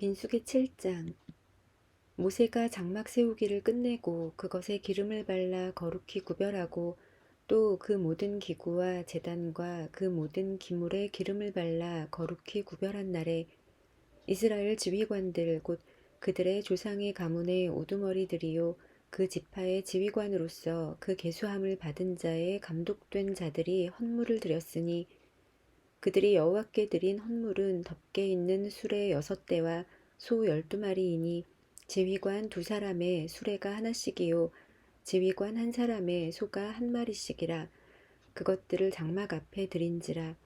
민수기 7장. 모세가 장막 세우기를 끝내고 그것에 기름을 발라 거룩히 구별하고 또 그 모든 기구와 제단과 그 모든 기물에 기름을 발라 거룩히 구별한 날에 이스라엘 지휘관들 곧 그들의 조상의 가문의 우두머리들이요 그 지파의 지휘관으로서 그 계수함을 받은 자의 감독된 자들이 헌물을 드렸으니 그들이 여호와께 드린 헌물은 덮개 있는 수레 6대와 소 12마리이니 지휘관 2사람의 수레가 하나씩이요 지휘관 1사람의 소가 1마리씩이라. 그것들을 장막 앞에 드린지라.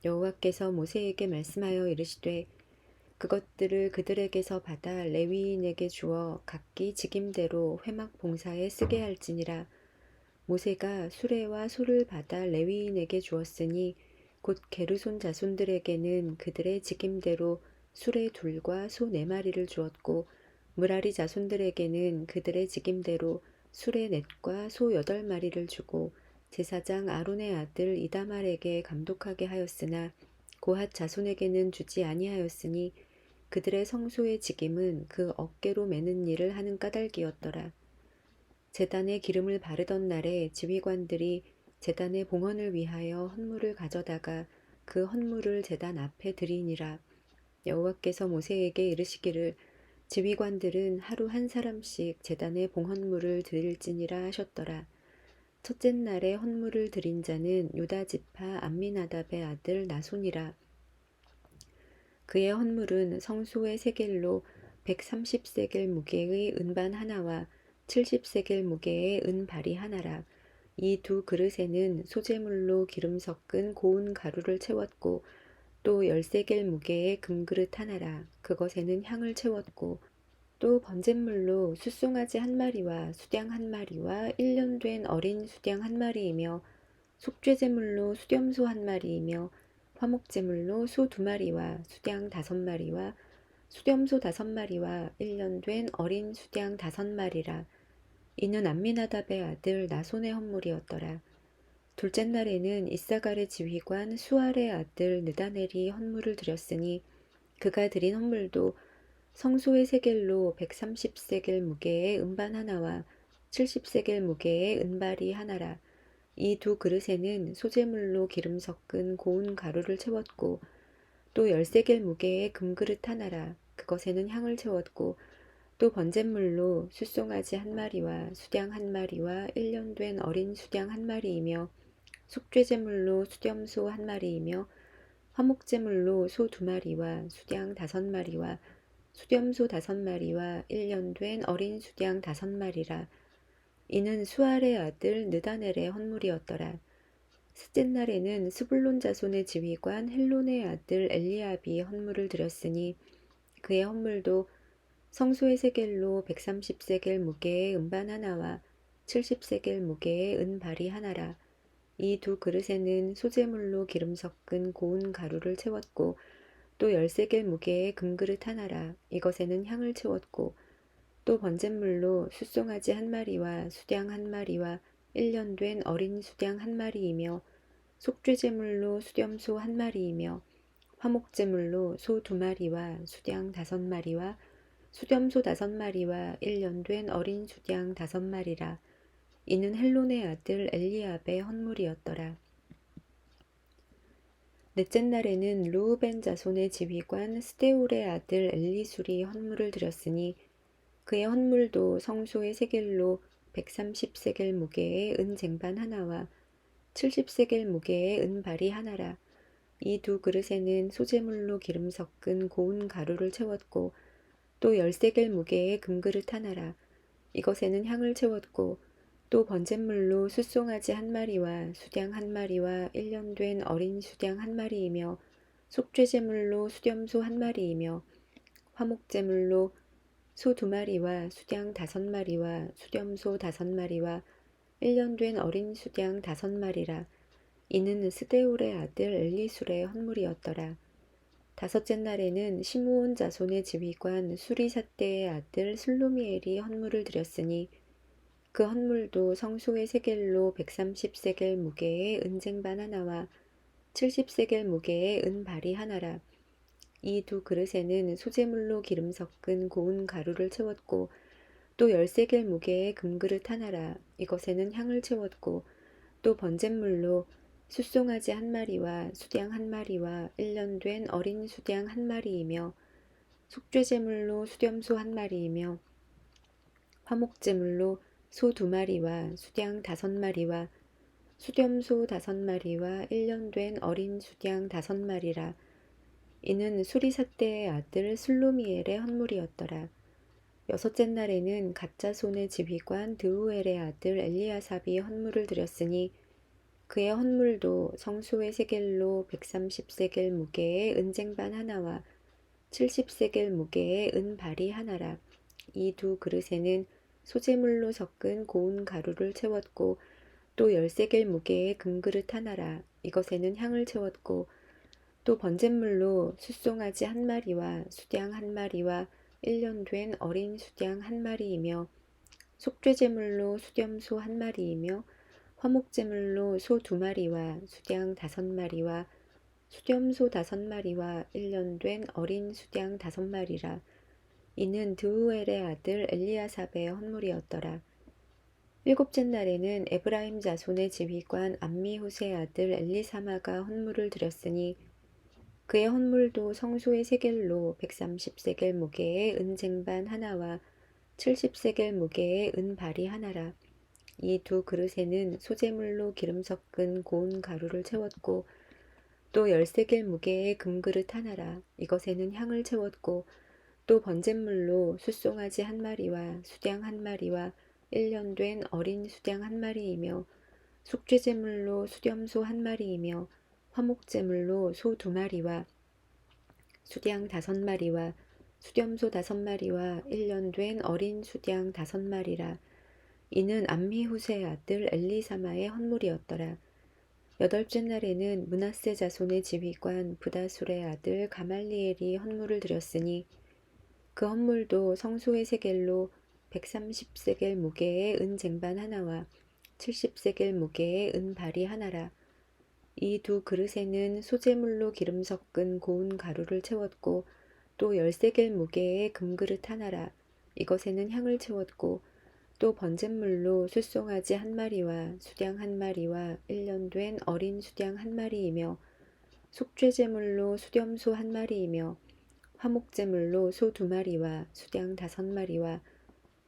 여호와께서 모세에게 말씀하여 이르시되 그것들을 그들에게서 받아 레위인에게 주어 각기 직임대로 회막 봉사에 쓰게 할지니라. 모세가 수레와 소를 받아 레위인에게 주었으니 곧 게르손 자손들에게는 그들의 직임대로 수레 2과 소 4마리를 주었고 므라리 자손들에게는 그들의 직임대로 수레 4과 소 8마리를 주고 제사장 아론의 아들 이다말에게 감독하게 하였으나 고핫 자손에게는 주지 아니하였으니 그들의 성소의 직임은 그 어깨로 매는 일을 하는 까닭이었더라. 제단에 기름을 바르던 날에 지휘관들이 제단의 봉헌을 위하여 헌물을 가져다가 그 헌물을 제단 앞에 드리니라. 여호와께서 모세에게 이르시기를 지휘관들은 하루 1사람씩 제단의 봉헌물을 드릴지니라 하셨더라. 첫째 날에 헌물을 드린 자는 유다 지파 암미나답의 아들 나손이라. 그의 헌물은 성소의 세겔로 130세겔 무게의 은반 하나와 70세겔 무게의 은발이 하나라. 이 2그릇에는 소재물로 기름 섞은 고운 가루를 채웠고 또 10세겔 무게의 금그릇 하나라. 그것에는 향을 채웠고 또 번제물로 숫송아지 1마리와 수양 1마리와 1년 된 어린 수양 1마리이며 속죄제물로 수렴소 1마리이며 화목제물로 소 2마리와 수양 5마리와 수렴소 5마리와 1년 된 어린 수양 5마리라. 이는 암미나답의 아들 나손의 헌물이었더라. 둘째 날에는 이사갈의 지휘관 수알의 아들 느다넬이 헌물을 드렸으니 그가 드린 헌물도 성소의 세겔로 130세겔 무게의 은반 하나와 70세겔 무게의 은발이 하나라. 이 2그릇에는 소재물로 기름 섞은 고운 가루를 채웠고 또 10세겔 무게의 금그릇 하나라. 그것에는 향을 채웠고 또 번제물로 숫송아지 1마리와 수양 1마리와 1년 된 어린 수양 1마리이며 속죄제물로 수렴소 1마리이며 화목제물로 소 2마리와 수양 5마리와 수렴소 5마리와 1년 된 어린 수양 5마리라. 이는 수알의 아들 느다넬의 헌물이었더라. 셋째 날에는 스불론 자손의 지휘관 헬론의 아들 엘리압이 헌물을 드렸으니 그의 헌물도 성소의 세겔로 130세겔 무게의 은반 하나와 70세겔 무게의 은발이 하나라. 이 2그릇에는 소재물로 기름 섞은 고운 가루를 채웠고 또 10세겔 무게의 금그릇 하나라. 이것에는 향을 채웠고 또 번제물로 숫송아지 1마리와 수양 1마리와 1년 된 어린 수양 1마리이며 속죄제물로 수렴소 1마리이며 화목제물로 소 2마리와 수양 5마리와 수렴소 5마리와 1년 된 어린 수양 5마리라. 이는 헬론의 아들 엘리압의 헌물이었더라. 넷째 날에는 르우벤 자손의 지휘관 스데울의 아들 엘리술이 헌물을 드렸으니 그의 헌물도 성소의 세겔로 130세겔 무게의 은쟁반 하나와 70세겔 무게의 은발이 하나라. 이 2그릇에는 소재물로 기름 섞은 고운 가루를 채웠고 또 10세겔 무게의 금그릇 하나라. 이것에는 향을 채웠고 또 번제물로 숫송아지 1마리와 수양 1마리와 1년 된 어린 수양 1마리이며 속죄제물로 수렴소 1마리이며 화목제물로 소 2마리와 수양 5마리와 수렴소 5마리와 1년 된 어린 수양 5마리라. 이는 스데울의 아들 엘리술의 헌물이었더라. 다섯째 날에는 시므온 자손의 지휘관 수리삿대의 아들 슬루미엘이 헌물을 드렸으니 그 헌물도 성소의 세겔로 130세겔 무게의 은쟁반 하나와 70세겔 무게의 은발이 하나라. 이 두 그릇에는 소재물로 기름 섞은 고운 가루를 채웠고 또 13겔 무게의 금그릇 하나라. 이것에는 향을 채웠고 또 번제물로 숫송아지 한 마리와 수양 한 마리와 1년 된 어린 수양 한 마리이며 속죄제물로 수렴소 한 마리이며 화목제물로 소 2마리와 수양 5마리와 수렴소 5마리와 1년 된 어린 수양 5마리라. 이는 수리사대의 아들 슬로미엘의 헌물이었더라. 여섯째 날에는 가짜손의 지휘관 드우엘의 아들 엘리아삽이 헌물을 드렸으니 그의 헌물도 성소의 세겔로 130세겔 무게의 은쟁반 하나와 70세겔 무게의 은발이 하나라. 이 두 그릇에는 소재물로 섞은 고운 가루를 채웠고 또 10세겔 무게의 금그릇 하나라. 이것에는 향을 채웠고 또 번제물로 숫송아지 한 마리와 수양 한 마리와 1년 된 어린 수양 한 마리이며 속죄제물로 수렴소 한 마리이며 화목제물로 소 2마리와 수양 5마리와 수렴소 5마리와 1년 된 어린 수양 5마리라. 이는 드우엘의 아들 엘리아삽의 헌물이었더라. 일곱째 날에는 에브라임 자손의 지휘관 암미후스의 아들 엘리사마가 헌물을 드렸으니 그의 헌물도 성소의 세겔로 130세겔 무게의 은쟁반 하나와 70세겔 무게의 은발이 하나라. 이 두 그릇에는 소재물로 기름 섞은 고운 가루를 채웠고 또 10세겔 무게의 금그릇 하나라. 이것에는 향을 채웠고 또 번제물로 숫송아지 한 마리와 수양 한 마리와 1년 된 어린 수양 한 마리이며 속죄제물로 수렴소 한 마리이며 화목제물로 소 2마리와 수양 5마리와 수렴소 5마리와 1년 된 어린 수양 5마리라. 이는 암미후스의 아들 엘리사마의 헌물이었더라. 여덟째 날에는 므낫세 자손의 지휘관 브다술의 아들 가말리엘이 헌물을 드렸으니 그 헌물도 성소의 세겔로 130세겔 무게의 은쟁반 하나와 70세겔 무게의 은발이 하나라. 이 두 그릇에는 소재물로 기름 섞은 고운 가루를 채웠고 또 10세겔 무게의 금그릇 하나라. 이것에는 향을 채웠고 또 번제물로 숫송아지 한 마리와 수양 한 마리와 1년 된 어린 수양 한 마리이며 속죄제물로 수렴소 한 마리이며 화목제물로 소 2마리와 수양 5마리와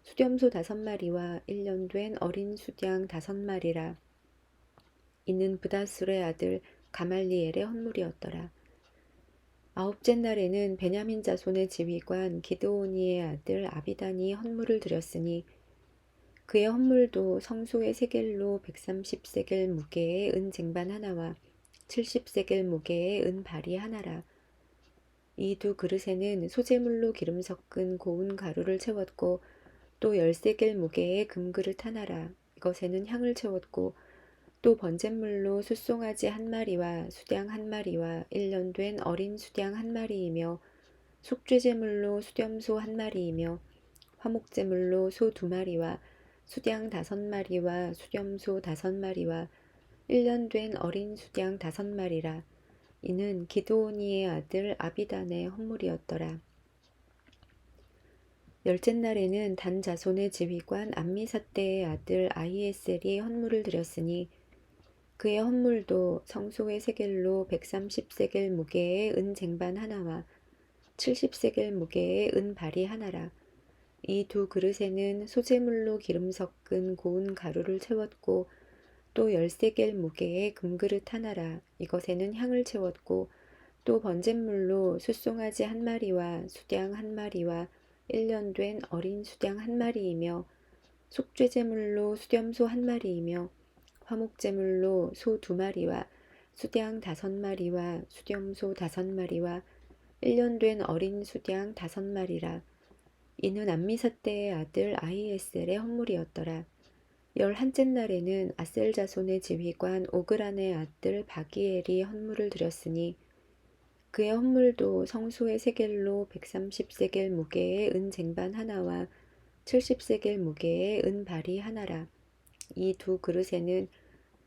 수렴소 5마리와 1년 된 어린 수양 5마리라. 이는 브다술의 아들 가말리엘의 헌물이었더라. 아홉째 날에는 베냐민 자손의 지휘관 기드오니의 아들 아비단이 헌물을 드렸으니 그의 헌물도 성소의 세겔로 130세겔 무게의 은쟁반 하나와 70세겔 무게의 은발이 하나라. 이 두 그릇에는 소재물로 기름 섞은 고운 가루를 채웠고 또 10세겔 무게의 금그릇 하나라. 이것에는 향을 채웠고 또 번제물로 숫송아지 한 마리와 수양 한 마리와 1년 된 어린 수양 한 마리이며 속죄제물로 수렴소 한 마리이며 화목제물로 소 2마리와 수양 5마리와 수렴소 5마리와 1년 된 어린 수양 5마리라. 이는 기드오니의 아들 아비단의 헌물이었더라. 열째 날에는 단 자손의 지휘관 암미사대의 아들 아히에셀이 헌물을 드렸으니 그의 헌물도 성소의 세겔로 130세겔 무게의 은쟁반 하나와 70세겔 무게의 은발이 하나라. 이 두 그릇에는 소재물로 기름 섞은 고운 가루를 채웠고 또 10세겔 무게의 금그릇 하나라. 이것에는 향을 채웠고 또 번제물로 숫송아지 한 마리와 수양 한 마리와 1년 된 어린 수양 한 마리이며 속죄제물로 수렴소 한 마리이며 화목제물로 소 2마리와 수양 5마리와 수렴소 5마리와 1년 된 어린 수양 5마리라. 이는 암미사대의 아들 아히에셀의 헌물이었더라. 11째 날에는 아셀 자손의 지휘관 오그란의 아들 바기엘이 헌물을 드렸으니 그의 헌물도 성소의 세겔로 130세겔 무게의 은쟁반 하나와 70세겔 무게의 은발이 하나라. 이 두 그릇에는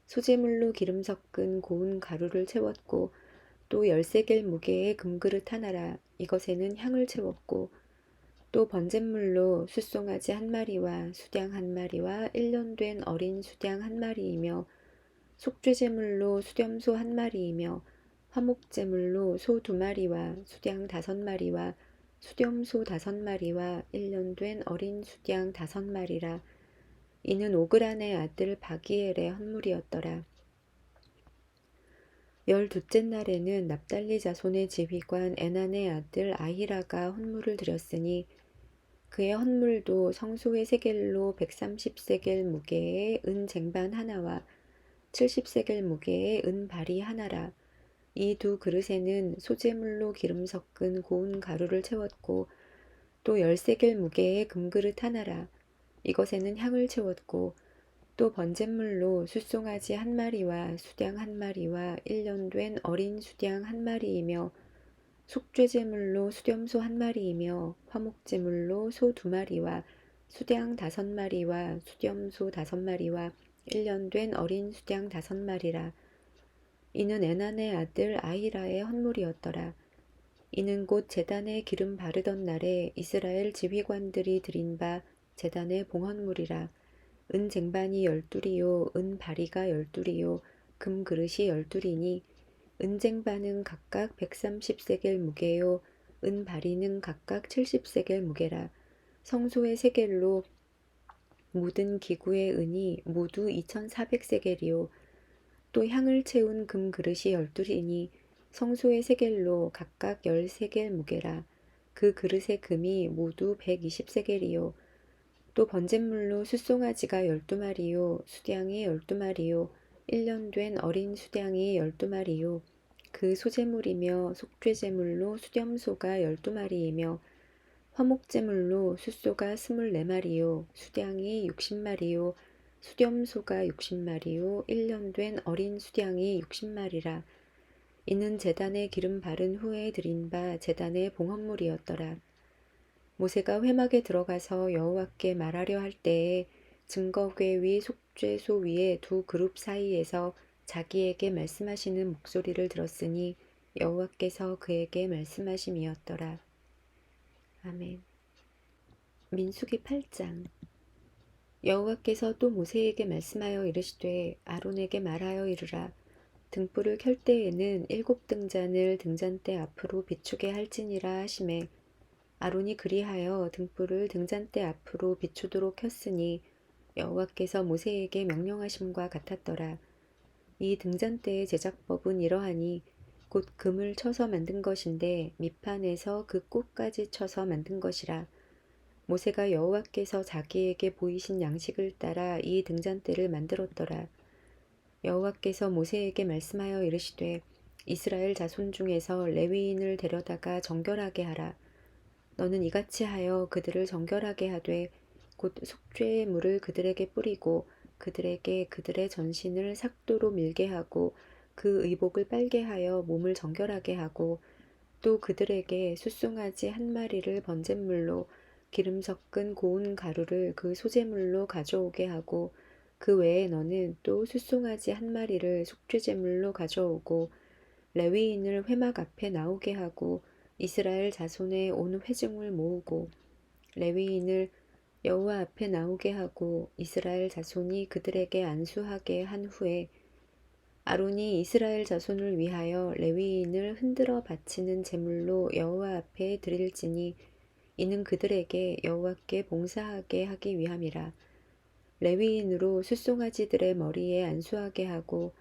소재물로 기름 섞은 고운 가루를 채웠고 또 10세겔 무게의 금그릇 하나라. 이것에는 향을 채웠고 또 번제물로 숫송아지 한 마리와 수양 한 마리와 1년 된 어린 수양 한 마리이며 속죄제물로 수렴소 한 마리이며 화목제물로 소 2마리와 수양 5마리와 수렴소 5마리와 1년 된 어린 수양 5마리라. 이는 오그란의 아들 바기엘의 헌물이었더라. 12째 날에는 납달리 자손의 지휘관 에난의 아들 아히라가 헌물을 드렸으니 그의 헌물도 성소의 세겔로 130세겔 무게의 은 쟁반 하나와 70세겔 무게의 은 발이 하나라. 이 두 그릇에는 소재물로 기름 섞은 고운 가루를 채웠고 또 10세겔 무게의 금그릇 하나라. 이것에는 향을 채웠고 또 번제물로 숫송아지 한 마리와 수양 한 마리와 1년 된 어린 수양 한 마리이며 속죄제물로 수렴소 한 마리이며 화목제물로 소 2마리와 수양 5마리와 수렴소 5마리와 1년 된 어린 수양 5마리라. 이는 에난의 아들 아히라의 헌물이었더라. 이는 곧 제단에 기름 바르던 날에 이스라엘 지휘관들이 드린 바 제단의 봉헌물이라. 은 쟁반이 12이요 은 바리가 12이요 금 그릇이 12이니 은 쟁반은 각각 130세겔 무게요 은 바리는 각각 70세겔 무게라. 성소의 세겔로 모든 기구의 은이 모두 2400세겔이요 또 향을 채운 금 그릇이 12이니 성소의 세겔로 각각 10세겔 무게라. 그 그릇의 금이 모두 120세겔이요 또 번제물로 숫송아지가 12마리요 수양이 12마리요 1년 된 어린 수양이 12마리요 그 소제물이며 속죄제물로 수렴소가 12마리이며 화목제물로 숫소가 24마리요 수양이 60마리요 수렴소가 60마리요 1년 된 어린 수양이 60마리라. 이는 제단에 기름 바른 후에 드린 바 제단의 봉헌물이었더라. 모세가 회막에 들어가서 여호와께 말하려 할 때에 증거궤 위 속죄소 위에 두 그룹 사이에서 자기에게 말씀하시는 목소리를 들었으니 여호와께서 그에게 말씀하심이었더라. 아멘. 민수기 8장. 여호와께서 또 모세에게 말씀하여 이르시되 아론에게 말하여 이르라. 등불을 켤 때에는 7등잔을 등잔대 앞으로 비추게 할지니라 하시매 아론이 그리하여 등불을 등잔대 앞으로 비추도록 켰으니 여호와께서 모세에게 명령하심과 같았더라. 이 등잔대의 제작법은 이러하니 곧 금을 쳐서 만든 것인데 밑판에서 그 꽃까지 쳐서 만든 것이라. 모세가 여호와께서 자기에게 보이신 양식을 따라 이 등잔대를 만들었더라. 여호와께서 모세에게 말씀하여 이르시되 이스라엘 자손 중에서 레위인을 데려다가 정결하게 하라. 너는 이같이 하여 그들을 정결하게 하되 곧 속죄의 물을 그들에게 뿌리고 그들에게 그들의 전신을 삭도로 밀게 하고 그 의복을 빨게 하여 몸을 정결하게 하고 또 그들에게 숫송아지 한 마리를 번제물로 기름 섞은 고운 가루를 그 소제물로 가져오게 하고 그 외에 너는 또 숫송아지 한 마리를 속죄제물로 가져오고 레위인을 회막 앞에 나오게 하고 이스라엘 자손의 온 회중을 모으고 레위인을 여호와 앞에 나오게 하고 이스라엘 자손이 그들에게 안수하게 한 후에 아론이 이스라엘 자손을 위하여 레위인을 흔들어 바치는 제물로 여호와 앞에 드릴지니 이는 그들에게 여호와께 봉사하게 하기 위함이라. 레위인으로 숫송아지들의 머리에 안수하게 하고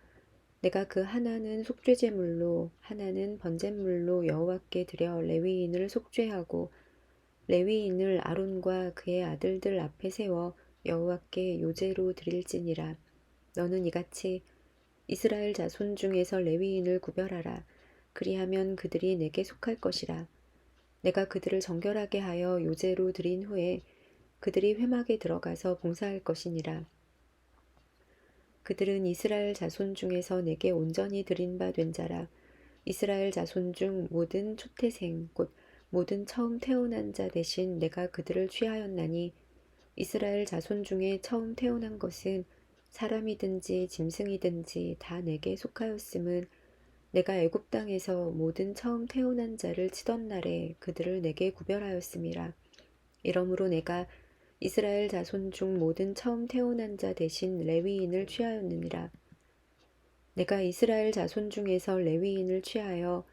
내가 그 하나는 속죄제물로 하나는 번제물로 여호와께 드려 레위인을 속죄하고 레위인을 아론과 그의 아들들 앞에 세워 여호와께 요제로 드릴지니라. 너는 이같이 이스라엘 자손 중에서 레위인을 구별하라. 그리하면 그들이 내게 속할 것이라. 내가 그들을 정결하게 하여 요제로 드린 후에 그들이 회막에 들어가서 봉사할 것이니라. 그들은 이스라엘 자손 중에서 내게 온전히 드린 바 된 자라. 이스라엘 자손 중 모든 초태생 곧 모든 처음 태어난 자 대신 내가 그들을 취하였나니 이스라엘 자손 중에 처음 태어난 것은 사람이든지 짐승이든지 다 내게 속하였음은 내가 애굽 땅에서 모든 처음 태어난 자를 치던 날에 그들을 내게 구별하였음이라. 이러므로 내가 이스라엘 자손 중 모든 처음 태어난 자 대신 레위인을 취하였느니라. 내가 이스라엘 자손 중에서 레위인을 취하여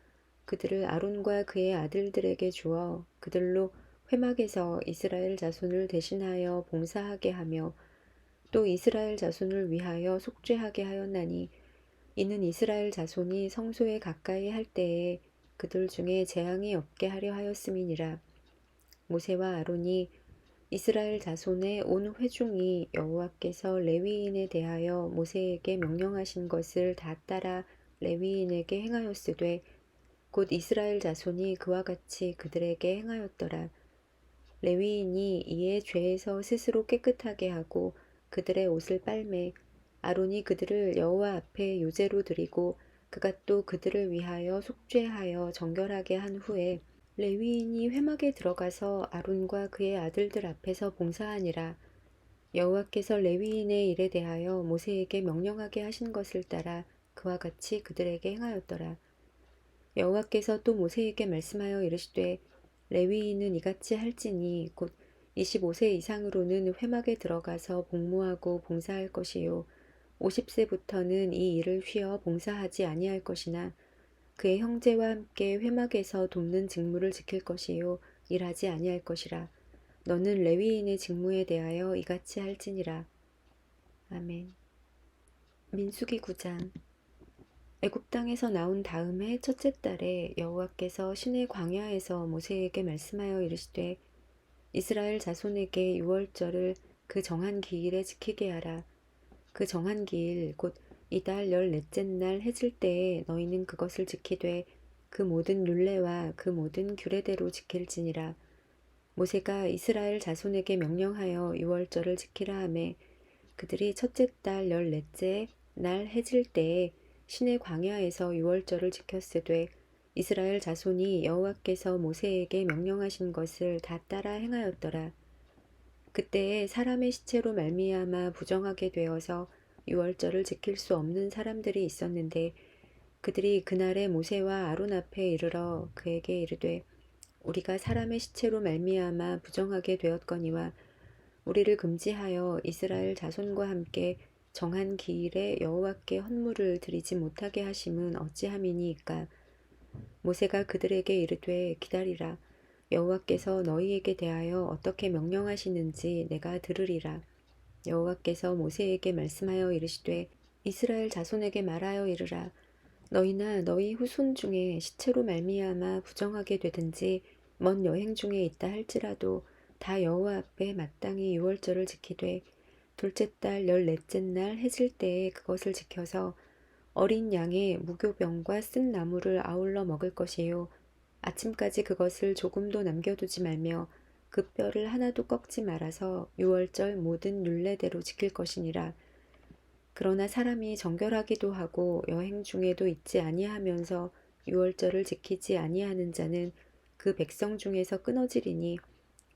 그들을 아론과 그의 아들들에게 주어 그들로 회막에서 이스라엘 자손을 대신하여 봉사하게 하며 또 이스라엘 자손을 위하여 속죄하게 하였나니 이는 이스라엘 자손이 성소에 가까이 할 때에 그들 중에 재앙이 없게 하려 하였음이니라. 모세와 아론이 이스라엘 자손의 온 회중이 여호와께서 레위인에 대하여 모세에게 명령하신 것을 다 따라 레위인에게 행하였으되 곧 이스라엘 자손이 그와 같이 그들에게 행하였더라. 레위인이 이에 죄에서 스스로 깨끗하게 하고 그들의 옷을 빨매 아론이 그들을 여호와 앞에 요제로 드리고 그가 또 그들을 위하여 속죄하여 정결하게 한 후에 레위인이 회막에 들어가서 아론과 그의 아들들 앞에서 봉사하니라. 여호와께서 레위인의 일에 대하여 모세에게 명령하게 하신 것을 따라 그와 같이 그들에게 행하였더라. 여호와께서 또 모세에게 말씀하여 이르시되 레위인은 이같이 할지니 곧 25세 이상으로는 회막에 들어가서 복무하고 봉사할 것이요 50세부터는 이 일을 쉬어 봉사하지 아니할 것이나 그의 형제와 함께 회막에서 돕는 직무를 지킬 것이요 일하지 아니할 것이라. 너는 레위인의 직무에 대하여 이같이 할지니라. 아멘. 민수기 9장. 애굽 땅에서 나온 다음에 첫째 달에 여호와께서 시내 광야에서 모세에게 말씀하여 이르시되 이스라엘 자손에게 유월절을 그 정한 기일에 지키게 하라. 그 정한 기일 곧 이달 14째 날 해질 때에 너희는 그것을 지키되 그 모든 율례와 그 모든 규례대로 지킬지니라. 모세가 이스라엘 자손에게 명령하여 유월절을 지키라 하매 그들이 첫째 달 14째 날 해질 때에 시내 광야에서 유월절을 지켰으되 이스라엘 자손이 여호와께서 모세에게 명령하신 것을 다 따라 행하였더라. 그때에 사람의 시체로 말미암아 부정하게 되어서 유월절을 지킬 수 없는 사람들이 있었는데 그들이 그날에 모세와 아론 앞에 이르러 그에게 이르되 우리가 사람의 시체로 말미암아 부정하게 되었거니와 우리를 금지하여 이스라엘 자손과 함께 정한 기일에 여호와께 헌물을 드리지 못하게 하심은 어찌함이니이까. 모세가 그들에게 이르되 기다리라. 여호와께서 너희에게 대하여 어떻게 명령하시는지 내가 들으리라. 여호와께서 모세에게 말씀하여 이르시되 이스라엘 자손에게 말하여 이르라. 너희나 너희 후손 중에 시체로 말미암아 부정하게 되든지 먼 여행 중에 있다 할지라도 다 여호와 앞에 마땅히 유월절을 지키되 둘째 달 14째 날 해질 때에 그것을 지켜서 어린 양의 무교병과 쓴 나물을 아울러 먹을 것이요 아침까지 그것을 조금도 남겨두지 말며 그 뼈를 하나도 꺾지 말아서 유월절 모든 율례대로 지킬 것이니라. 그러나 사람이 정결하기도 하고 여행 중에도 있지 아니하면서 유월절을 지키지 아니하는 자는 그 백성 중에서 끊어지리니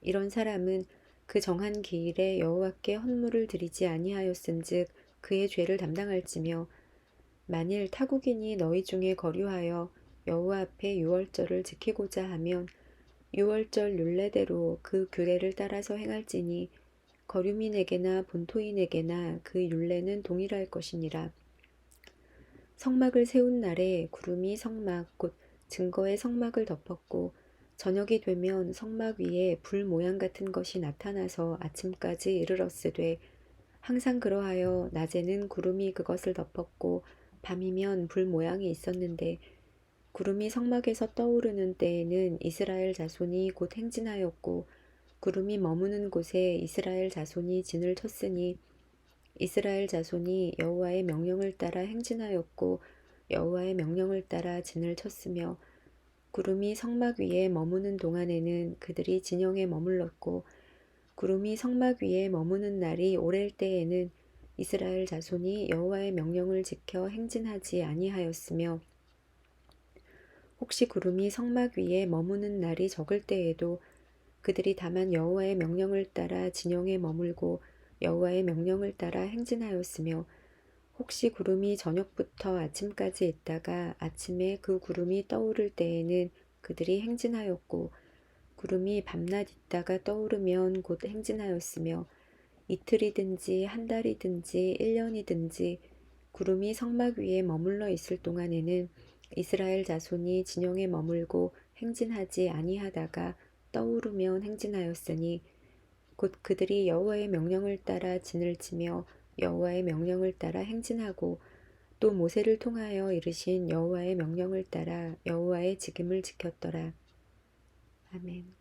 이런 사람은 그 정한 기일에 여호와께 헌물을 드리지 아니하였은즉 그의 죄를 담당할지며 만일 타국인이 너희 중에 거류하여 여호와 앞에 유월절을 지키고자 하면 유월절 율례대로 그 규례를 따라서 행할지니 거류민에게나 본토인에게나 그 율례는 동일할 것이니라. 성막을 세운 날에 구름이 성막 곧 증거의 성막을 덮었고 저녁이 되면 성막 위에 불 모양 같은 것이 나타나서 아침까지 이르렀으되 항상 그러하여 낮에는 구름이 그것을 덮었고 밤이면 불 모양이 있었는데 구름이 성막에서 떠오르는 때에는 이스라엘 자손이 곧 행진하였고 구름이 머무는 곳에 이스라엘 자손이 진을 쳤으니 이스라엘 자손이 여호와의 명령을 따라 행진하였고 여호와의 명령을 따라 진을 쳤으며 구름이 성막 위에 머무는 동안에는 그들이 진영에 머물렀고 구름이 성막 위에 머무는 날이 오랠 때에는 이스라엘 자손이 여호와의 명령을 지켜 행진하지 아니하였으며 혹시 구름이 성막 위에 머무는 날이 적을 때에도 그들이 다만 여호와의 명령을 따라 진영에 머물고 여호와의 명령을 따라 행진하였으며 혹시 구름이 저녁부터 아침까지 있다가 아침에 그 구름이 떠오를 때에는 그들이 행진하였고 구름이 밤낮 있다가 떠오르면 곧 행진하였으며 이틀이든지 한 달이든지 1년이든지 구름이 성막 위에 머물러 있을 동안에는 이스라엘 자손이 진영에 머물고 행진하지 아니하다가 떠오르면 행진하였으니 곧 그들이 여호와의 명령을 따라 진을 치며 여호와의 명령을 따라 행진하고 또 모세를 통하여 이르신 여호와의 명령을 따라 여호와의 직임을 지켰더라. 아멘.